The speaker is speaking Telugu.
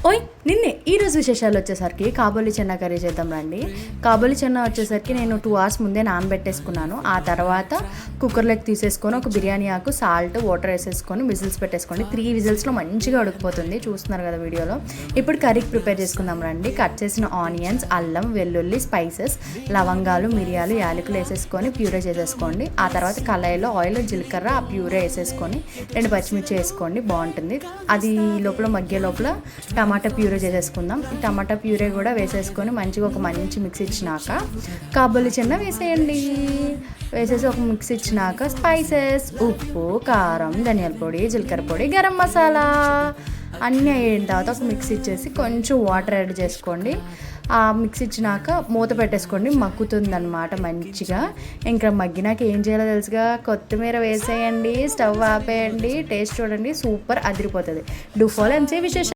ఓయ్ నిన్నే ఈరోజు విశేషాలు వచ్చేసరికి కాబోలి చెన్నా కర్రీ చేద్దాం రండి. కాబోలి చెన్నా వచ్చేసరికి నేను 2 hours ముందే నానబెట్టేసుకున్నాను. ఆ తర్వాత కుక్కర్లోకి తీసేసుకొని ఒక బిర్యానీ ఆకు, సాల్ట్, వాటర్ వేసేసుకొని విజిల్స్ పెట్టేసుకోండి. 3 విజిల్స్లో మంచిగా ఉడికిపోతుంది. చూస్తున్నారు కదా వీడియోలో. ఇప్పుడు కర్రీకి ప్రిపేర్ చేసుకుందాం రండి. కట్ చేసిన ఆనియన్స్, అల్లం, వెల్లుల్లి, స్పైసెస్, లవంగాలు, మిరియాలు, యాలకులు వేసేసుకొని ప్యూరే చేసేసుకోండి. ఆ తర్వాత కళాయిలో ఆయిల్, జీలకర్ర, ఆ ప్యూరే వేసేసుకొని 2 పచ్చిమిర్చి వేసుకోండి, బాగుంటుంది. అది లోపల మగ్గే లోపల టమాటా ప్యూరే చేసేసుకుందాం. ఈ టమాటా ప్యూరే కూడా వేసేసుకొని మంచిగా ఒక మంచి మిక్స్ ఇచ్చినాక కాబోలి చెన్నా వేసేయండి. వేసేసి ఒక మిక్స్ ఇచ్చినాక స్పైసెస్, ఉప్పు, కారం, ధనియాల పొడి, జీలకర్ర పొడి, గరం మసాలా అన్నీ అయిన తర్వాత ఒక మిక్స్ ఇచ్చేసి కొంచెం వాటర్ యాడ్ చేసుకోండి. ఆ మిక్స్ ఇచ్చినాక మూత పెట్టేసుకోండి, మగ్గుతుందన్నమాట మంచిగా. ఇంకా మగ్గినాక ఏం చేయాలో తెలుసుగా, కొత్తిమీర వేసేయండి, స్టవ్ ఆపేయండి, టేస్ట్ చూడండి, సూపర్ అదిరిపోతుంది. డూ ఫాలో అండ్ సే విశేష.